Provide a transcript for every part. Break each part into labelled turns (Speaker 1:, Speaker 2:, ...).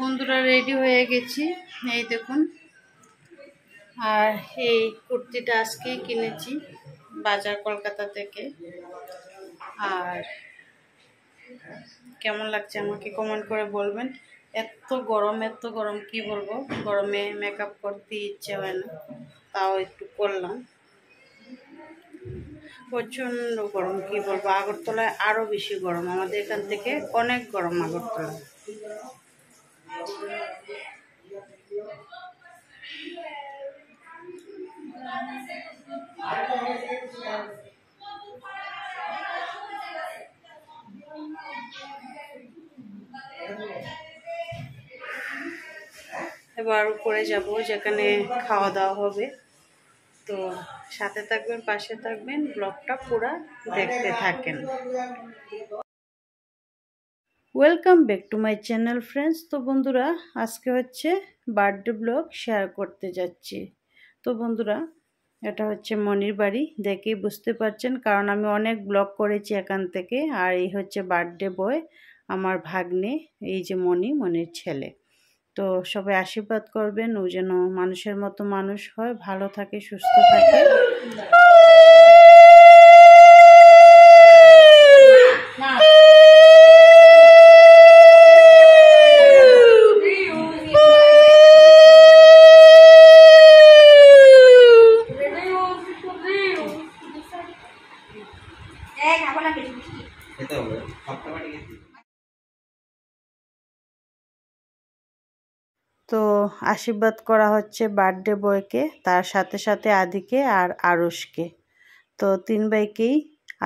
Speaker 1: বন্ধুরা রেডি হয়ে গেছি, এই দেখুন। আর এই কুর্তিটা আজকেই কিনেছি বাজার কলকাতা থেকে। আর কেমন লাগছে আমাকে কমেন্ট করে বলবেন। এত গরম কি বলবো, গরমে মেকআপ করতে ইচ্ছে হয় না, তাও একটু করলাম। প্রচণ্ড গরম, কি বলবো। আগরতলায় আরো বেশি গরম, আমাদের এখান থেকে অনেক গরম আগরতলা। এবার উপরে যাব, যেখানে খাওয়া দাওয়া হবে। তো সাথে থাকবেন, পাশে থাকবেন, ব্লগটা পুরা দেখতে থাকেন। Welcome back to my channel friends. তো বন্ধুরা, আজকে হচ্ছে বার্থডে ব্লগ শেয়ার করতে যাচ্ছি। তো বন্ধুরা, এটা হচ্ছে মনির বাড়ি, দেখেই বুঝতে পারছেন, কারণ আমি অনেক ব্লগ করেছি এখান থেকে। আর এই হচ্ছে বার্থডে বয়, আমার ভাগ্নে, এই যে মনির ছেলে। তো সবাই আশীর্বাদ করবেন, ও যেন মানুষের মতো মানুষ হয়, ভালো থাকে, সুস্থ থাকে। তো আশীর্বাদ করা হচ্ছে বার্থডে বয়কে, তার সাথে সাথে আদিকে আর আরুষকে। তো 3 ভাইকেই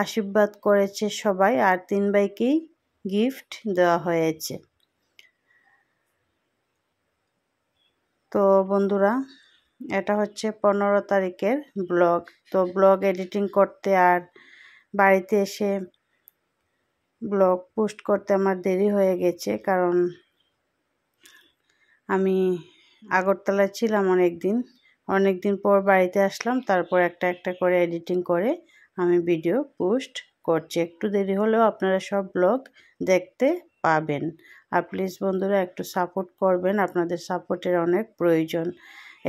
Speaker 1: আশীর্বাদ করেছে সবাই, আর 3 ভাইকেই গিফট দেওয়া হয়েছে। তো বন্ধুরা, এটা হচ্ছে 15 তারিখের ব্লগ। তো ব্লগ এডিটিং করতে আর বাড়িতে এসে ব্লগ পোস্ট করতে আমার দেরি হয়ে গেছে, কারণ আমি আগরতলায় ছিলাম অনেক দিন পর বাড়িতে আসলাম। তারপর একটা করে এডিটিং করে আমি ভিডিও পোস্ট করছি। একটু দেরি হলেও আপনারা সব ব্লগ দেখতে পাবেন। আর প্লিজ বন্ধুরা, একটু সাপোর্ট করবেন, আপনাদের সাপোর্টের অনেক প্রয়োজন।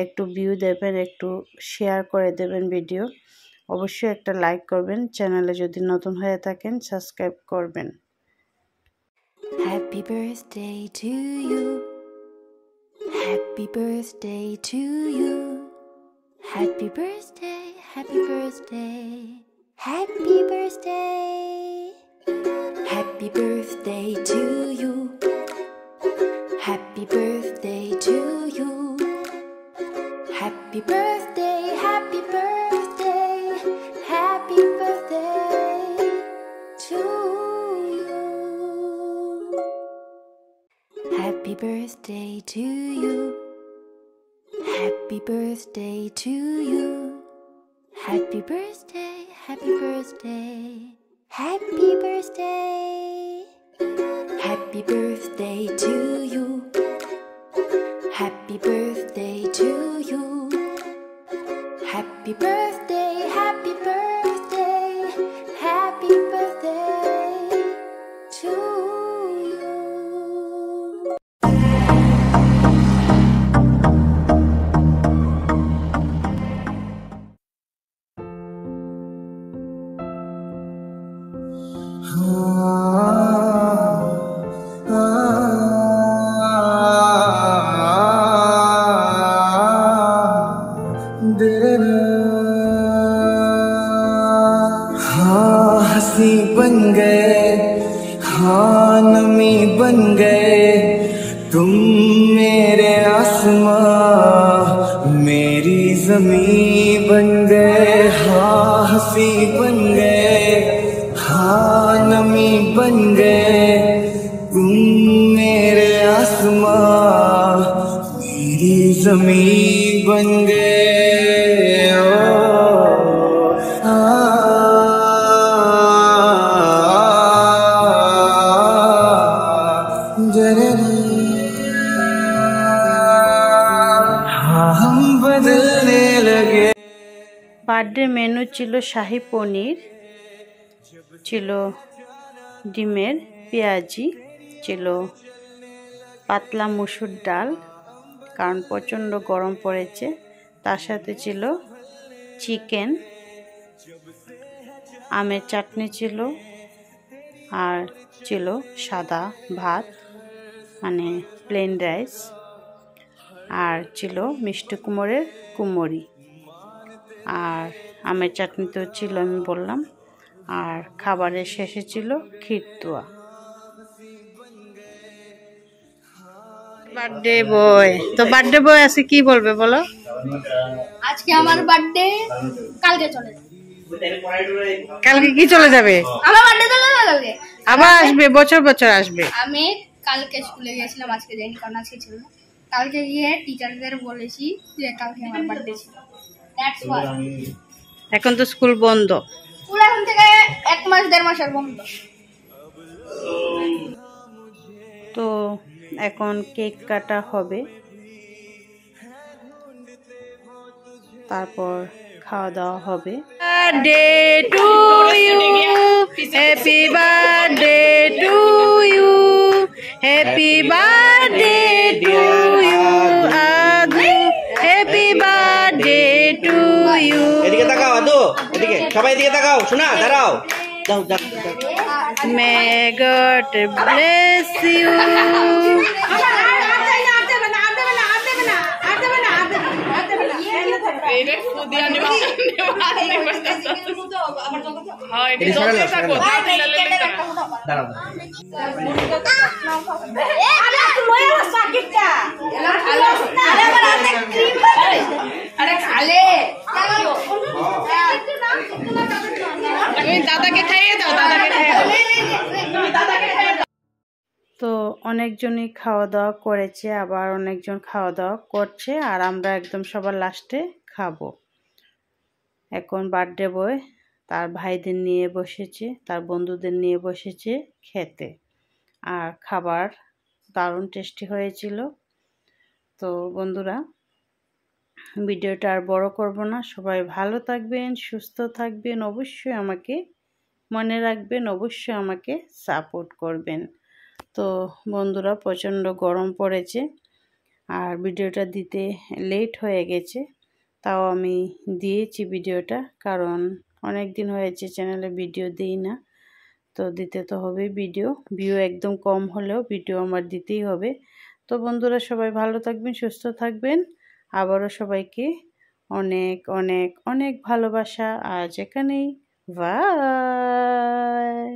Speaker 1: একটু ভিউ দেবেন, একটু শেয়ার করে দেবেন ভিডিও। অবশ্যই একটা লাইক করবেন, চ্যানেলে যদি নতুন হয়ে থাকেন সাবস্ক্রাইব করবেন।
Speaker 2: Happy birthday to you. Happy birthday to you. Happy birthday, happy birthday. Happy birthday. Happy birthday to you. Happy birthday to you. Happy birthday, happy birthday. Happy birthday to you. Happy birthday to you. Happy birthday to you. Happy birthday, happy birthday. Happy birthday. Happy birthday to you. Happy birthday to you. Happy birthday, happy birthday. Happy birthday to you.
Speaker 3: हाँ हंसी बन गए, हाँ नमी बन गए, तुम मेरे आसमां मेरी ज़मीं बन गए। हाँ हंसी बन गए, हाँ नमी बन गए, तुम मेरे आसमां मेरी ज़मीं बन गए।
Speaker 1: বার্থডে মেনু ছিল শাহী পনির, ছিল ডিমের পেঁয়াজি, ছিল পাতলা মসুর ডাল, কারণ প্রচণ্ড গরম পড়েছে। তার সাথে ছিল চিকেন, আমের চাটনি ছিল, আর ছিল সাদা ভাত মানে প্লেন রাইস, আর ছিল মিষ্টি কুমড়ের কুমড়ি, আর আমের চাটনি তো ছিল আমি বললাম, আর খাবারের শেষে ছিল খিরতুয়া। বার্থডে বয়, তো বার্থডে বয় আছে কি বলবে বলো?
Speaker 4: আজকে আমার বার্থডে, কালকে চলে যাবে।
Speaker 1: কালকে কি চলে যাবে?
Speaker 4: আমার বার্থডে চলে যাবে কালকে,
Speaker 1: আবার আসবে, বছর বছর আসবে।
Speaker 4: আমি কালকে স্কুলে গেছিলাম, আজকে যাইনি কারণ আজকে ছিল না। কালকে গিয়ে টিচারদের বলেছি যে কালকে আমার বার্থডে ছিল। That's why.
Speaker 1: এখন তো স্কুল বন্ধ।
Speaker 4: স্কুল এখন থেকে 1 মাস 1.5 মাসের বন্ধ।
Speaker 1: তো এখন কেক কাটা হবে, তারপর খাওয়া দাওয়া হবে। Birthday to you, happy birthday to you, happy birthday to you Adu, happy birthday to you.
Speaker 5: এদিকে তাকাও আদু, এদিকে সবাই এদিকে তাকাও, শোনা দাঁড়াও, যাও যাও যাও।
Speaker 1: May God bless you. দাদাকে খাইয়ে দাও, দাদাকে খাইয়ে দাও। তো অনেকজনই খাওয়া দাওয়া করেছে, আবার অনেকজন খাওয়া দাওয়া করছে, আর আমরা একদম সবার লাস্টে খাবো। এখন বার্থডে বয় তার ভাইদের নিয়ে বসেছে, তার বন্ধুদের নিয়ে বসেছে খেতে, আর খাবার দারুণ টেস্টি হয়েছিল। তো বন্ধুরা, ভিডিওটা আর বড় করব না, সবাই ভালো থাকবেন, সুস্থ থাকবেন, অবশ্যই আমাকে মনে রাখবেন, অবশ্যই আমাকে সাপোর্ট করবেন। তো বন্ধুরা, প্রচণ্ড গরম পড়েছে আর ভিডিওটা দিতে লেট হয়ে গেছে, তাও আমি দিয়েছি ভিডিওটা, কারণ অনেক দিন হয়েছে চ্যানেলে ভিডিও দিই না, তো দিতে তো হবে ভিডিও। ভিউ একদম কম হলেও ভিডিও আমার দিতেই হবে। তো বন্ধুরা, সবাই ভালো থাকবেন, সুস্থ থাকবেন, আবারও সবাইকে অনেক অনেক অনেক ভালোবাসা। আজ এখানেই, বাই।